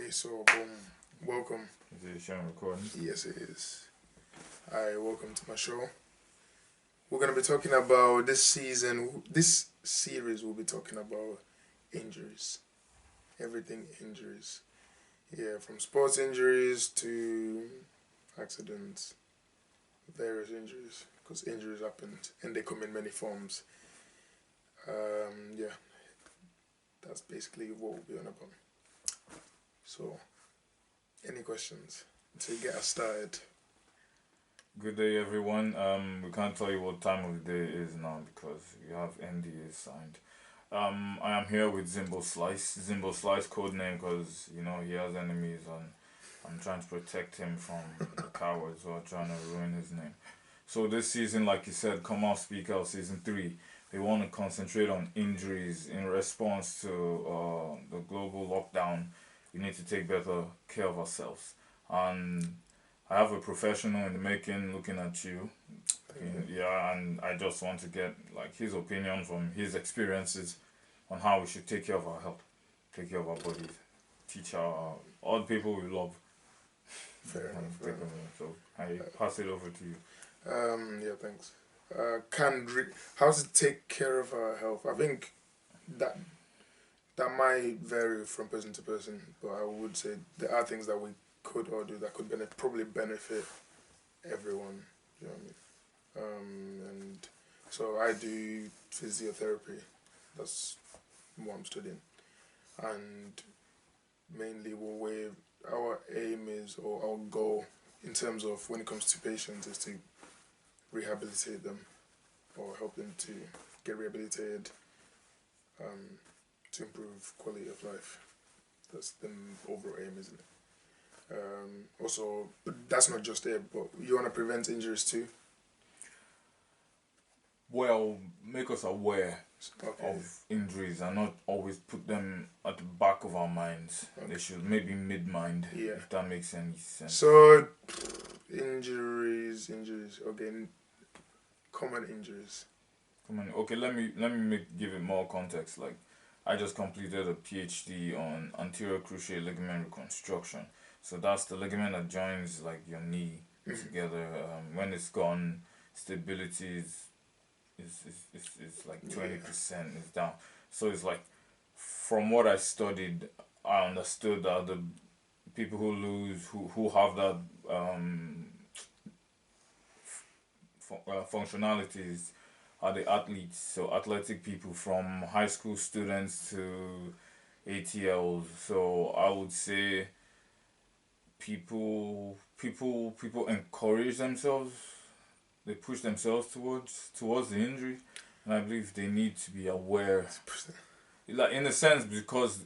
Okay, so boom, welcome. Is it showing recording? Yes, it is. Hi, welcome to my show. We're gonna be talking about this season. This series will be talking about injuries, everything injuries. Yeah, from sports injuries to accidents, various injuries, because injuries happen and they come in many forms. Yeah, that's basically what we'll be on about. So, any questions to get us started? Good day, everyone. We can't tell you what time of the day it is now because we have NDAs signed. I am here with Zimbo Slice. Zimbo Slice code name because he has enemies and I'm trying to protect him from the cowards who are trying to ruin his name. So this season, like you said, Come Out Speak Out season 3, we want to concentrate on injuries in response to the global lockdown. We need to take better care of ourselves. And I have a professional in the making looking at you. Yeah, and I just want to get like his opinion from his experiences on how we should take care of our health, take care of our bodies, teach all the people we love. Fair And enough. take them. So I pass it over to you. Yeah, thanks. How to take care of our health? I think that that might vary from person to person, but I would say there are things that we could all do that could probably benefit everyone. You know what I mean? And so I do physiotherapy. That's what I'm studying, and mainly our aim is, or our goal in terms of when it comes to patients, is to rehabilitate them or help them to get rehabilitated, um, to improve quality of life. That's the overall aim, isn't it? Also, but that's not just it, but you want to prevent injuries too. Well, make us aware Okay. of injuries and not always put them at the back of our minds. Okay. They should maybe mid-mind, Yeah. if that makes any sense. So, injuries. Okay, common injuries. Come on, okay, give it more context. Like, I just completed a PhD on anterior cruciate ligament reconstruction. So that's the ligament that joins like your knee together. When it's gone, stability is like 20% is down. So it's like, from what I studied, I understood that the people who have that functionalities are the athletes. So athletic people from high school students to ATLs. So I would say people encourage themselves. They push themselves towards the injury, and I believe they need to be aware. Like, in a sense, because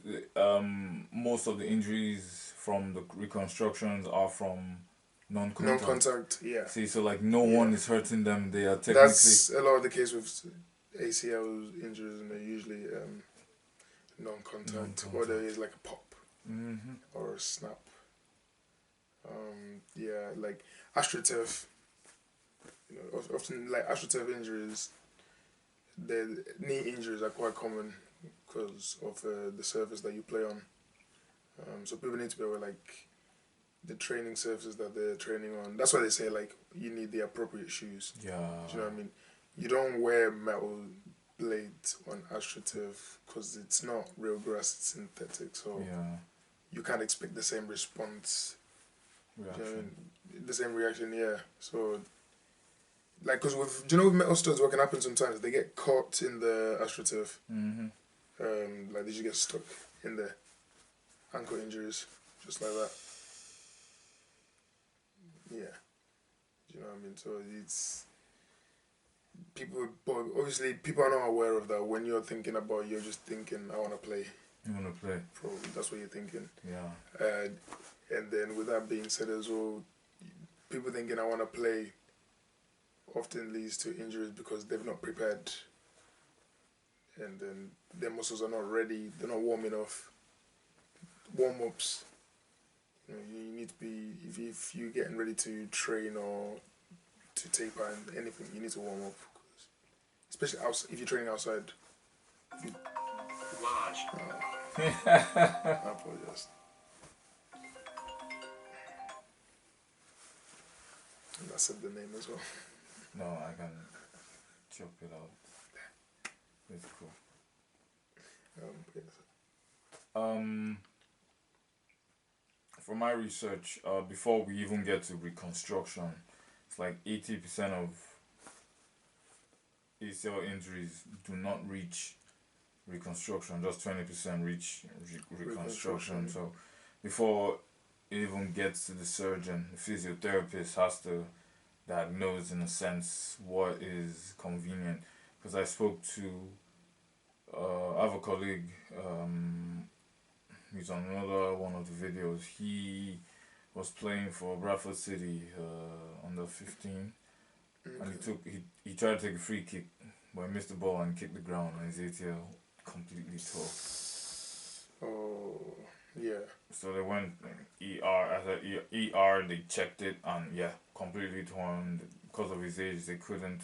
most of the injuries from the reconstructions are from non-contact. Non-contact, yeah. See, so like no one is hurting them. They are technically. That's a lot of the case with ACL injuries, and they're usually non-contact, or there is like a pop or a snap. Yeah, like astroturf. Often like astroturf injuries, the knee injuries are quite common because of the surface that you play on. So people need to be aware, like the training surfaces that they're training on. That's why they say like you need the appropriate shoes. Yeah. Do you know what I mean? You don't wear metal blades on astroturf because it's not real grass; it's synthetic. So Yeah. you can't expect the same response. Reaction. Do you know what I mean? The same reaction, yeah. So, like, because with metal studs, what can happen sometimes? They get caught in the astroturf. Like they just get stuck in there. Ankle injuries, just like that. Yeah. Do you know what I mean? So it's people, but obviously people are not aware of that. When you're thinking about, you're just thinking, I want to play. You wanna play? Probably that's what you're thinking. Yeah. And then with that being said as well, people thinking I want to play often leads to injuries because they've not prepared, and then their muscles are not ready. They're not warm enough. Warm ups. You need to be if you're getting ready to train or to taper and anything, you need to warm up, especially if you're training outside. Large. I apologize. And I said the name as well. No, I can chop it out. It's cool. Yes. Um, from my research, before we even get to reconstruction, it's like 80% of ACL injuries do not reach reconstruction. Just 20% reach reconstruction. So before it even gets to the surgeon, the physiotherapist has to diagnose, in a sense, what is convenient. Because I spoke to, I have a colleague. He's on another one of the videos. He was playing for Bradford City under 15, and he tried to take a free kick, but he missed the ball and kicked the ground, and his ATL completely tore. Oh, yeah. So they went ER. At the ER, they checked it, and yeah, completely torn. Because of his age, they couldn't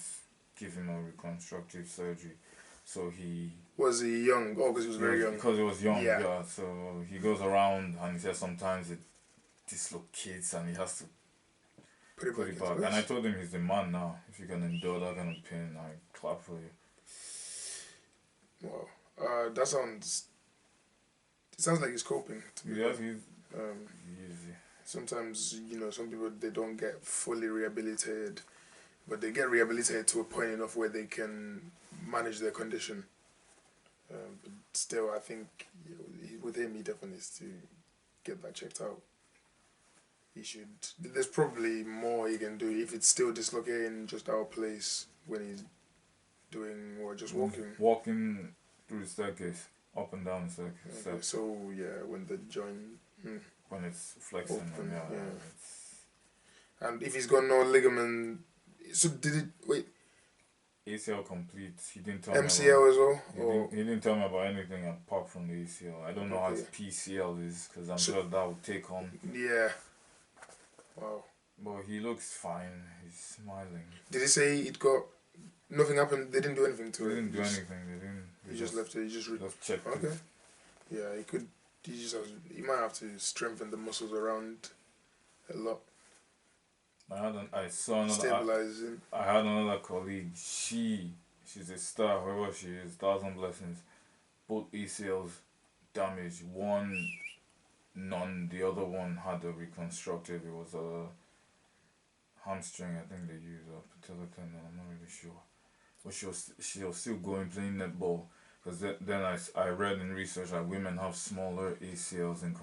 give him a reconstructive surgery. So he Was he young? Oh, because he was very young. Because he was young, Yeah. yeah. So he goes around, and he says sometimes it dislocates, and he has to Put it back. And I told him he's the man now. If you can endure that kind of pain, I clap for you. Wow. That sounds. It sounds like he's coping. Yeah, he's easy. Sometimes, some people, they don't get fully rehabilitated, but they get rehabilitated to a point enough where they can manage their condition. But still, I think with him, he definitely needs to get that checked out. He should. There's probably more he can do if it's still dislocating just out of place when he's doing or just walking. Walking through the staircase, up and down the staircase. Okay, so yeah, when the joint. When it's flexing, open, yeah. And if he's got no ligament, so did it? Wait. ACL complete. He didn't tell me MCL as well. He didn't tell me about anything apart from the ACL. I don't know how his PCL is, because I'm sure that would take on. Yeah. Wow. But he looks fine. He's smiling. Did he say it got nothing happened? They didn't do anything to it. They didn't do anything. He just left it. He just checked it. Okay. Yeah, he could. He might have to strengthen the muscles around a lot. I saw another. Stabilizing. I had another colleague. She's a star. Whoever she is, 1,000 blessings. Both ACLs damaged. One, none. The other one had a reconstructive. It was a hamstring. I think they used a patellar tendon. I'm not really sure. But she was still going playing netball. Because then I read in research that women have smaller ACLs in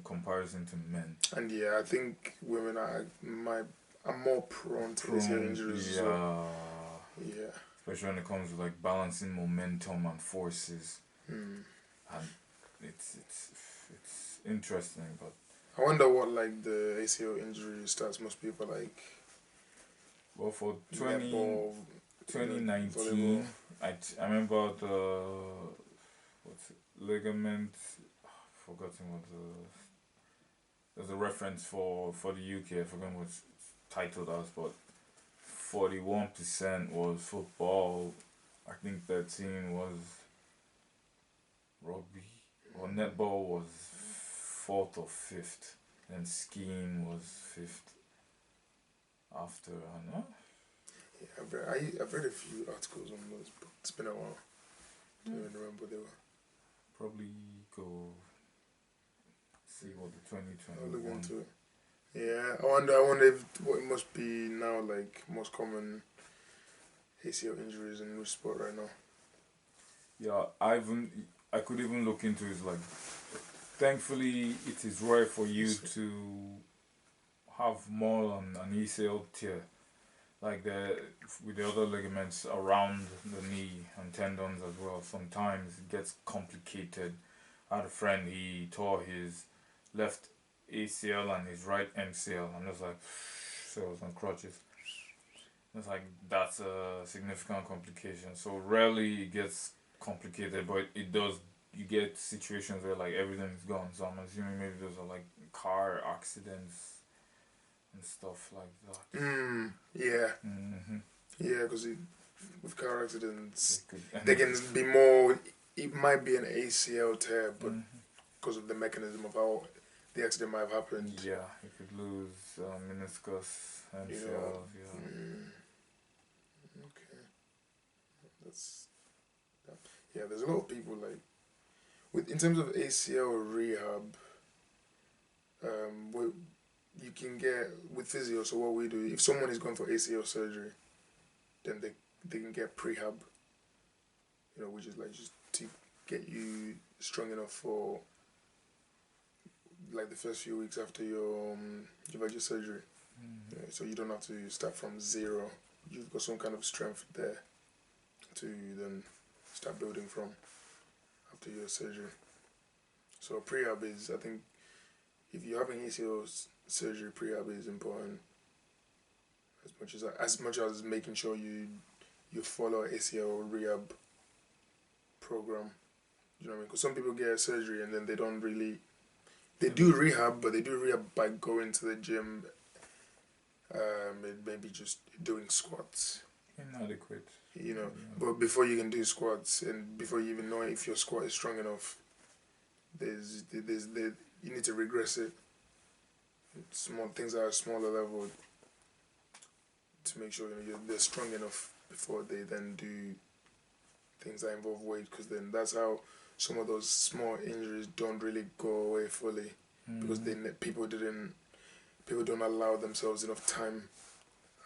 comparison to men. And yeah, I think women are more prone to ACL injuries. Yeah. Yeah. Especially when it comes to like balancing momentum and forces. And it's interesting, but I wonder what like the ACL injury stats must be for like. Well, for 2019, I remember the ligament. Forgotten what there's a reference for the UK. I forgot what it's titled as, but 41% was football. I think 13 was rugby. Well, netball was 4th or 5th, and skiing was 5th. After, I know. Yeah, I've read a few articles on those, but it's been a while. Don't even remember what they were. Probably go see what the 2021. I'll look into it. Yeah, I wonder what it must be now, like most common ACL injuries in which sport right now. Yeah, I could even look into it. Like, thankfully, it is rare for you to have more on an ACL tear, like with the other ligaments around the knee and tendons as well. Sometimes it gets complicated. I had a friend, he tore his left ACL and his right MCL. I'm just like, so it was on crutches. It's like, that's a significant complication. So rarely it gets complicated, but it does. You get situations where like everything's gone. So I'm assuming maybe those are like car accidents and stuff like that. Yeah. Mm-hmm. Yeah, because with car accidents, they can be more. It might be an ACL tear, but because of the mechanism of how the accident might have happened. Yeah, you could lose meniscus, You MCL. know. Yeah. Okay. That's yeah. There's a lot of people like with in terms of ACL rehab. What you can get with physio. So what we do, if someone is going for ACL surgery, then they can get prehab. Which is like just to get you strong enough for like the first few weeks after you've had your surgery. Mm-hmm. So you don't have to start from zero. You've got some kind of strength there to then start building from after your surgery. So prehab is, I think, if you're having ACL surgery, prehab is important as much as making sure you follow ACL rehab program. You know what I mean? Because some people get surgery and then they don't really. They do rehab, but they do rehab by going to the gym. Maybe just doing squats. Inadequate. Yeah. But before you can do squats and before you even know if your squat is strong enough, you need to regress it. Small things at a smaller level to make sure they're strong enough before they then do things that involve weight, because then that's how some of those small injuries don't really go away fully, because people don't allow themselves enough time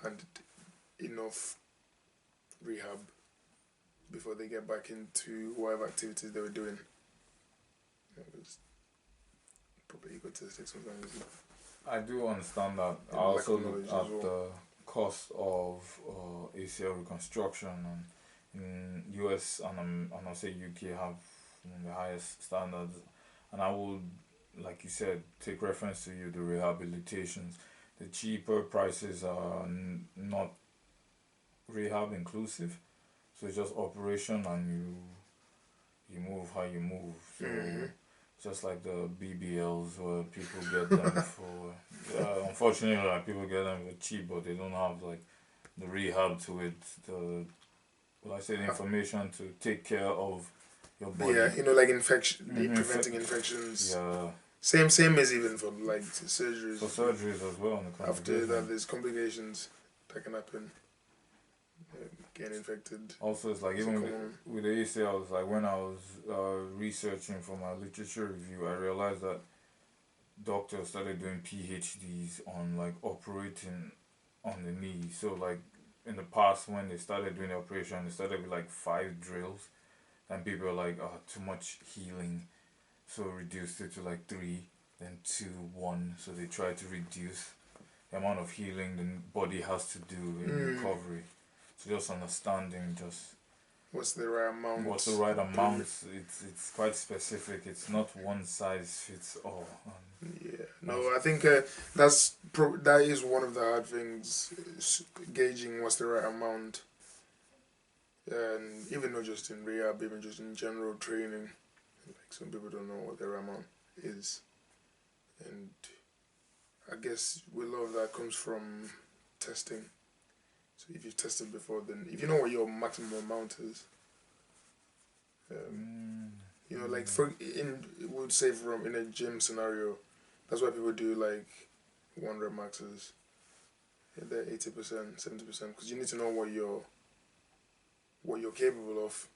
and enough rehab before they get back into whatever activities they were doing. It's probably egotistic sometimes. I do understand that. I And lack also of knowledge looked as at well. the cost of ACL reconstruction, and in US and I'll say UK have the highest standards, and I would, like you said, take reference to the rehabilitations. The cheaper prices are not rehab inclusive, so it's just operation and you move how you move. So just like the BBLs where people get them for unfortunately like people get them for cheap, but they don't have like the rehab to it, the the information to take care of your body. Yeah, like preventing infections. Yeah. Same as even for like surgeries. For surgeries as well. After that, there's complications that can happen. Getting infected. Also, it's like even with the ACLs, like when I was researching for my literature review, I realized that doctors started doing PhDs on like operating on the knee. So like in the past, when they started doing the operation, they started with like 5 drills, and people were like, oh, too much healing, so reduced it to like 3, then 2, 1. So they tried to reduce the amount of healing the body has to do in recovery. So just understanding what's the right amount. What's the right amount? It's quite specific. It's not one size fits all. Yeah. No, I think that is one of the hard things, gauging what's the right amount. And even not just in rehab, even just in general training, like some people don't know what the right amount is, and I guess a lot of that comes from testing. So if you've tested before, then if you know what your maximum amount is, like we'd say from in a gym scenario, that's why people do like 1 rep maxes. Yeah, they're 80%, 70%, because you need to know what you're capable of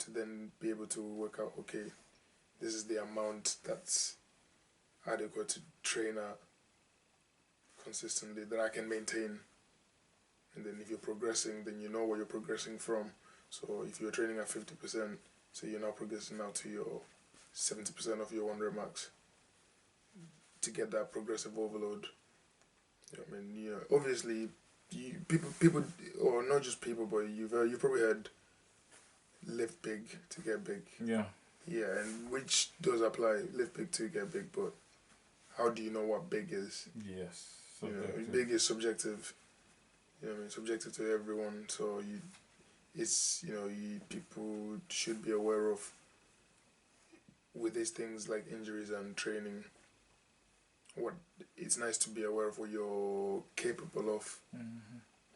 to then be able to work out. Okay, this is the amount that's adequate to train at consistently that I can maintain. And then if you're progressing, then you know what you're progressing from. So if you're training at 50%, so you're now progressing now to your 70% of your 1 rep max to get that progressive overload. Obviously, people, or not just people, but you've probably heard lift big to get big. Yeah. Yeah, and which does apply, lift big to get big, but how do you know what big is? Yes. Big is subjective. Subjective to everyone. So people should be aware of with these things like injuries and training. It's nice to be aware of what you're capable of,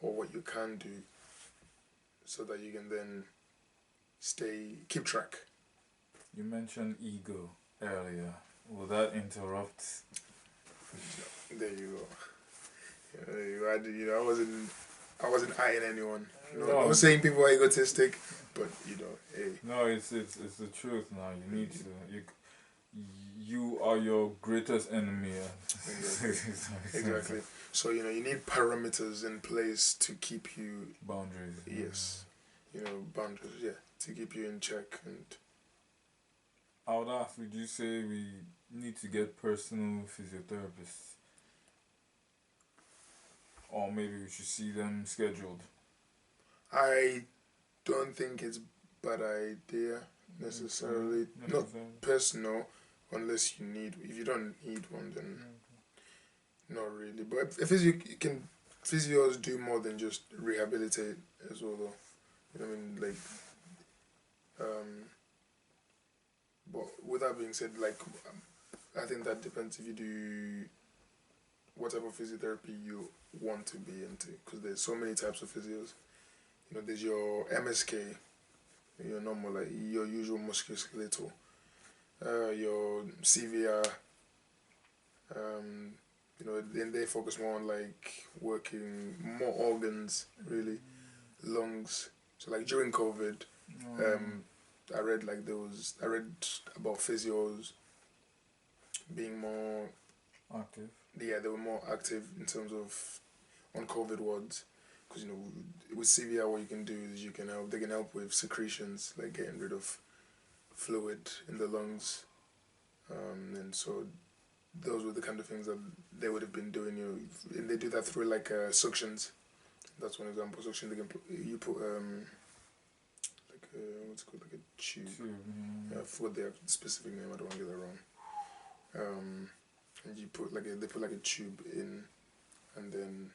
or what you can do, so that you can then keep track. You mentioned ego earlier. Will that interrupt? There you go. Yeah, there you go. I wasn't eyeing anyone. No, No, not saying people are egotistic, but hey. no, it's the truth now. You need to you are your greatest enemy. Exactly. Exactly. So you need parameters in place to keep you. Boundaries. Yes. Boundaries. Yeah, to keep you in check and. I would ask, would you say we need to get personal physiotherapists? Or maybe we should see them scheduled? I don't think it's bad idea necessarily. Not personal, unless you need. If you don't need one, then not really. But if physio, you can physios do more than just rehabilitate as well, though. You know what I mean? Like, but with that being said, like, I think that depends if you do what type of physiotherapy you want to be into, because there's so many types of physios. There's your MSK, your normal, like your usual musculoskeletal, your CVR. Then they focus more on like working more organs, really, lungs. So like during COVID, I read about physios being more Active. Yeah, they were more active in terms of on COVID wards, because with CVR what you can do is they can help with secretions, like getting rid of fluid in the lungs, and so those were the kind of things that they would have been doing. And they do that through like suctions. That's one example. Suction, they can put like what's it called, like a tube. I forgot the specific name. I don't want to get that wrong. And you put they put like a tube in, and then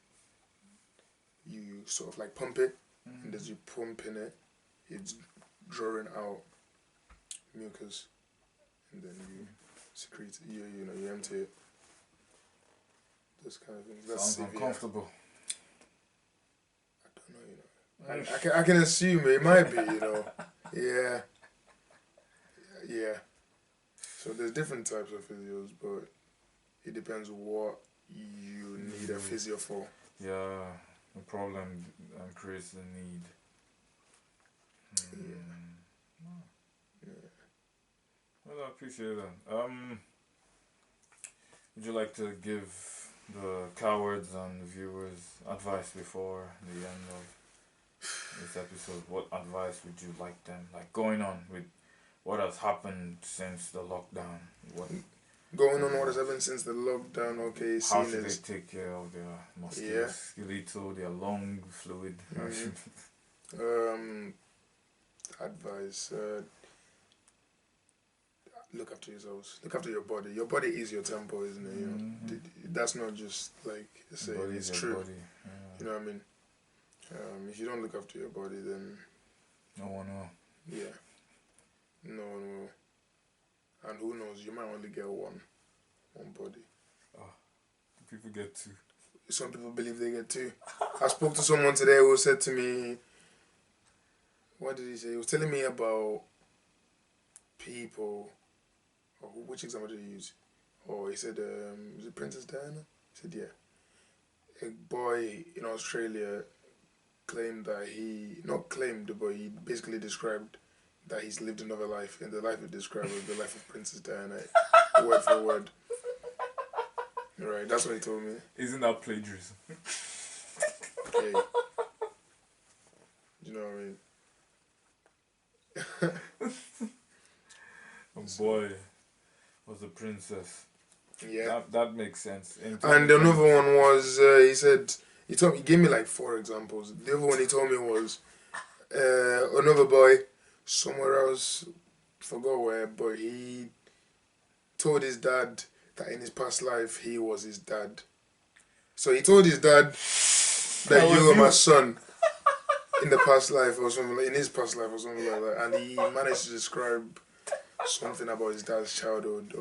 you sort of like pump it, and as you pump in it, it's drawing out mucus, and then you secrete. You empty it. Those kind of things. That's Sounds severe. uncomfortable. I don't know. I can assume it might be. Yeah. Yeah. So there's different types of physios, but it depends what you need a physio for. Yeah, the problem creates the need. Yeah. Well, I appreciate that. Would you like to give the cowards and the viewers advice before the end of this episode? What advice would you like them, like going on with what has happened since the lockdown? What has happened since the lockdown? Okay, how should they take care of their musculoskeletal, their lung fluid? Advice: look after yourselves. Look after your body. Your body is your temple, isn't it? That's not just like saying. It's true. You know what I mean? If you don't look after your body, then no one will. Yeah, no one will. And who knows? You might only get one body. People get two. Some people believe they get two. I spoke to someone today who said to me, what did he say? He was telling me about people. Which example did he use? He said, was it Princess Diana? He said, yeah. A boy in Australia claimed that but he basically described that he's lived another life, and the life he described was the life of Princess Diana, word for word. Right, that's what he told me. Isn't that plagiarism? Hey. You know what I mean? A boy was a princess. Yeah. That makes sense. And another one was, he gave me like 4 examples. The other one he told me was another boy somewhere else, forgot where, but he told his dad that in his past life he was his dad. So he told his dad that you were my son in the past life or something, in his past life or something like that, and he managed to describe something about his dad's childhood.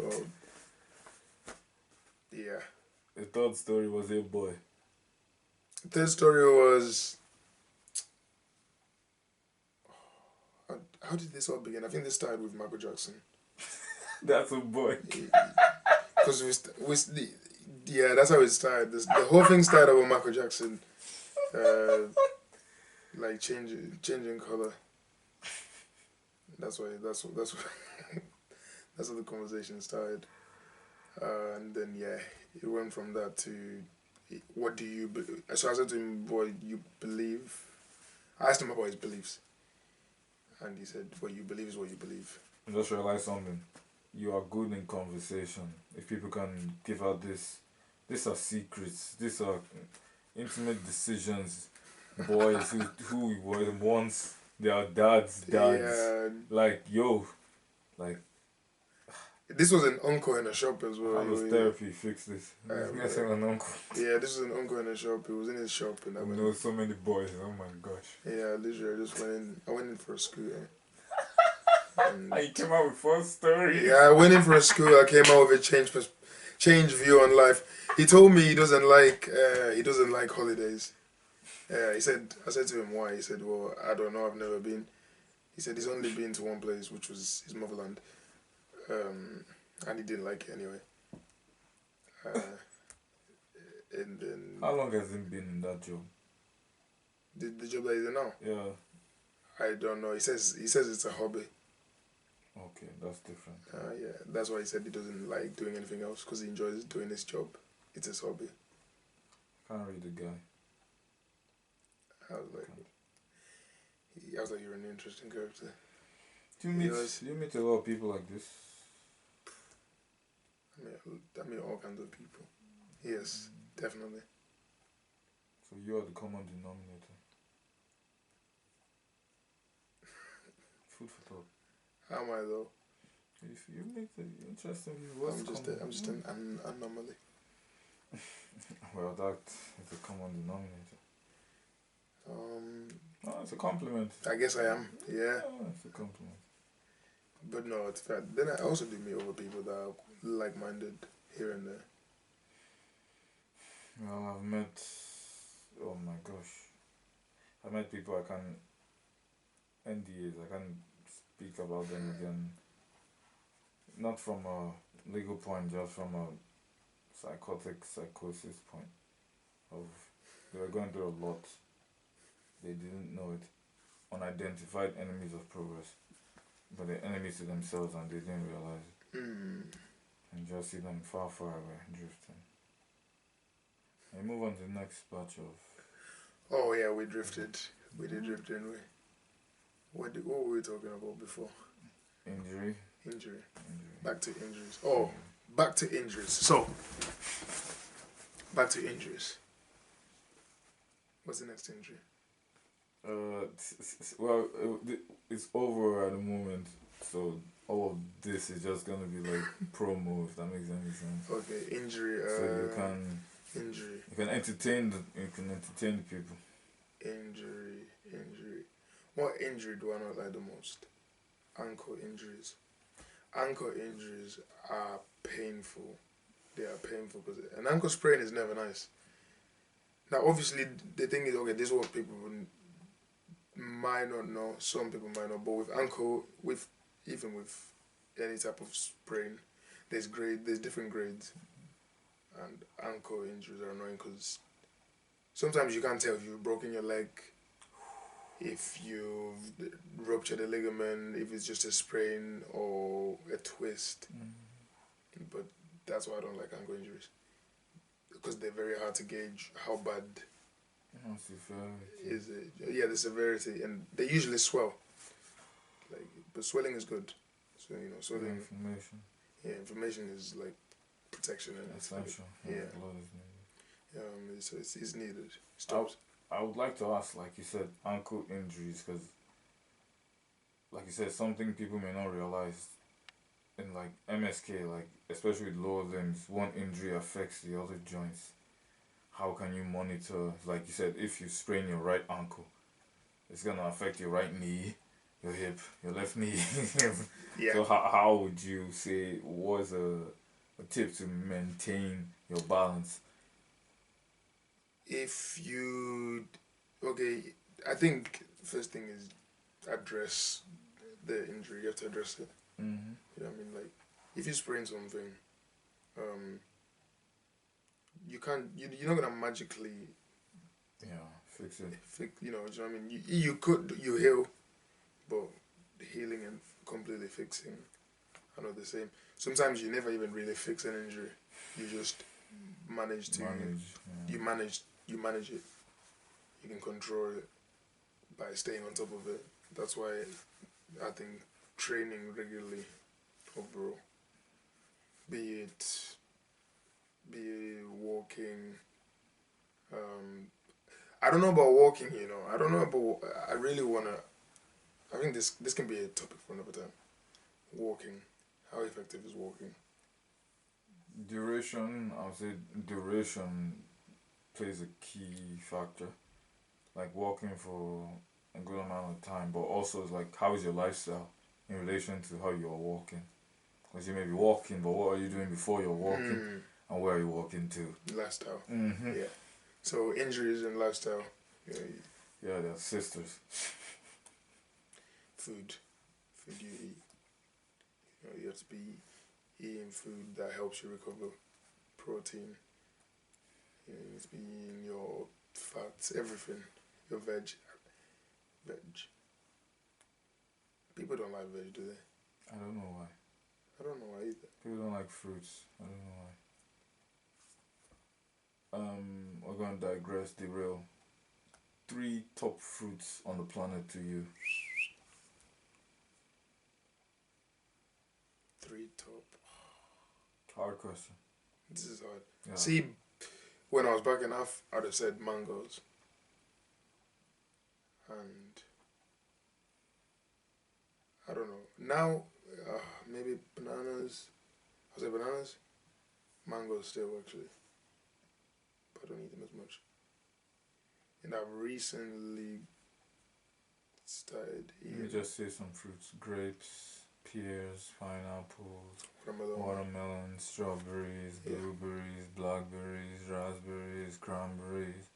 Yeah. The third story was a boy. The third story was, how did this all begin? I think this started with Michael Jackson. That's a boy. Because yeah, that's how it started. The whole thing started with Michael Jackson, uh, like changing color. That's why. That's what that's how the conversation started. And then yeah, it went from that to what do you? So I said to him, "Boy, you believe?" I asked him about his beliefs, and he said, "What you believe is what you believe." I just realized something. You are good in conversation. If people can give out this, these are secrets. These are intimate decisions. Boys who were once their dads. Yeah, Like yo, like this was an uncle in a shop as well. how does therapy fix this? Let's have Like, an uncle yeah, this was an uncle in a shop. He was in his shop, and I who went. knows so many boys. Oh my gosh! Yeah, literally, I just went in. I went in for a school. And I came out with 4 stories. yeah, I went in for a school. I came out with a change view on life. He told me he doesn't like holidays. I said to him why. He said, well, I don't know. I've never been. He said he's only been to one place, which was his motherland, and he didn't like it anyway. Uh, and then How long has he been in that job? the job that he's in now, Yeah. I don't know. He says it's a hobby. Okay, that's different. Yeah, that's why he said he doesn't like doing anything else because he enjoys doing his job. It's his hobby. Can't read the guy. I was like, you're an interesting character. Do you meet a lot of people like this? I mean all kinds of people. Yes, definitely. So you are the common denominator. Food for thought. How am I though? If you meet the interesting people, what's I'm just an anomaly. Well, that is a common denominator. Oh, it's a compliment. I guess I am. Yeah, Oh, it's a compliment. but no, it's fair. Then I also do meet other people that are like-minded here and there. Well, I've met. Oh my gosh. I've met people I can. NDAs, I can't speak about them again. Not from a legal point, just from a psychosis point. Of they were going through a lot. They didn't know it. Unidentified enemies of progress. But they're enemies to themselves and they didn't realize it. And just see them far, far away, drifting. And move on to the next batch of. Oh yeah, we drifted. We did drift, didn't we? What were we talking about before? Injury. Injury. Back to injuries. Oh, back to injuries. So, back to injuries. What's the next injury? Well, it's over at the moment, so all of this is just gonna be like promo, if that makes any sense. Okay, injury. So you can injury. You can entertain the people. Injury. What injury do I not like the most? Ankle injuries. Ankle injuries are painful. They are painful because an ankle sprain is never nice. Now, obviously, the thing is, okay, this is what people might not know. Some people might not, but with ankle, even with any type of sprain, there's different grades, and ankle injuries are annoying because sometimes you can't tell if you've broken your leg, if you've ruptured a ligament, if it's just a sprain or a twist. But that's why I don't like ankle injuries, because they're very hard to gauge how bad is it. Yeah, the severity, and they usually swell. But swelling is good. So swelling. Inflammation. Yeah, inflammation is like protection and essential. Yeah. Blood is needed. So it's needed. I would like to ask, like you said, ankle injuries, because, like you said, something people may not realize in like MSK, like especially with lower limbs, one injury affects the other joints. How can you monitor? Like you said, if you sprain your right ankle, it's gonna affect your right knee, your hip, your left knee. Yeah. So how would you say was a tip to maintain your balance? I think first thing is address the injury. You have to address it. Mm-hmm. You know what I mean? Like, if you sprain something, um, you're not gonna magically fix it. you know what I mean. You heal, but healing and completely fixing are not the same. Sometimes you never even really fix an injury. You just manage to you manage it. You can control it by staying on top of it. That's why I think training regularly overall, be it walking. I don't know about walking. I don't know about. I really wanna. I think this can be a topic for another time. Walking. How effective is walking? Duration, I would say duration plays a key factor. Like walking for a good amount of time, but also it's like how is your lifestyle in relation to how you're walking? Because you may be walking, but what are you doing before you're walking, and where are you walking to? Lifestyle. Mm-hmm. Yeah. So injuries and lifestyle. Yeah. Yeah, they're sisters. Food you eat. You have to be eating food that helps you recover. Protein. You need to be eating your fats, everything. Your veg. People don't like veg, do they? I don't know why. I don't know why either. People don't like fruits. I don't know why. We're gonna digress, derail. 3 top fruits on the planet to you. 3 top. Hard question. This is hard. Yeah. See, when I was back in I'd have said mangoes. And I don't know. Now, maybe bananas. I'll say bananas. Mangoes still, actually. But I don't eat them as much. And I've recently started eating. Let me just say some fruits. Grapes, pears, pineapples, watermelon, watermelons, strawberries, blueberries, blackberries, raspberries, cranberries,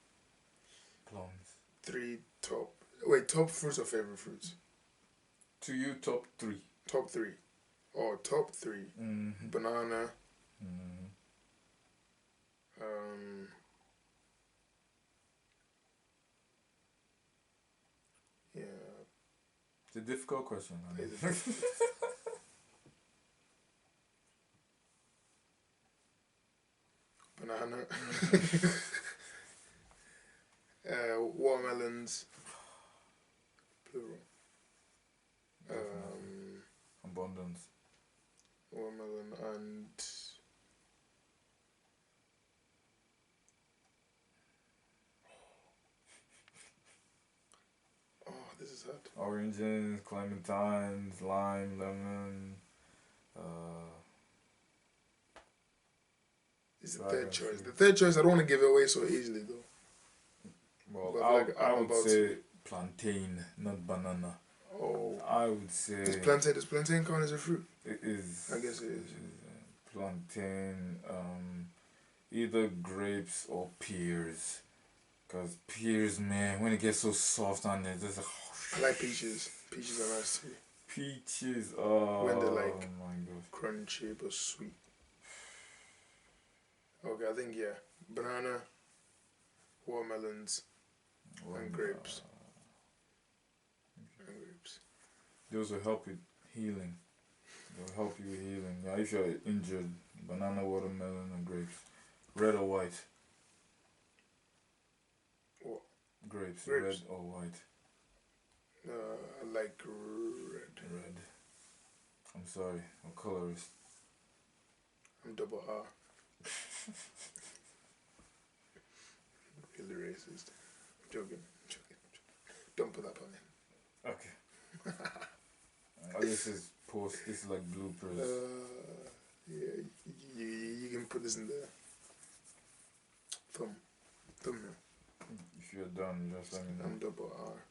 plums. 3 top. Wait, top fruits or favorite fruits? To you, top 3. Top 3. Oh, top 3. Mm-hmm. Banana. Mm-hmm. Yeah. It's a difficult question. Banana. Watermelons. Plural. Abundance. Watermelon and this is hard. Oranges, clementines, lime, lemon. This is the third choice. The third choice I don't want to give it away so easily though. Well, I would say plantain, not banana. Oh. I would say. Does plantain count as a fruit? It is. I guess it is. Plantain, either grapes or pears. Because pears, man, when it gets so soft on there, there's I like peaches. Peaches are nice too. Peaches, when they're like oh my gosh, crunchy but sweet. Okay, I think banana, watermelons, and grapes. And grapes. Those will help with healing. They'll help you with healing. Yeah, if you're injured, banana, watermelon, and grapes. Red or white? What? Grapes. Red or white? I like red. Red. I'm sorry, I'm colorist. I'm double R. Really racist. I'm joking. Don't put that on in. Okay. This is like bloopers. Yeah, you can put this in the thumbnail. If you're done, just let me know. I'm double R.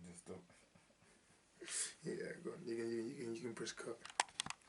Just stop. Yeah, go on. You can press cut.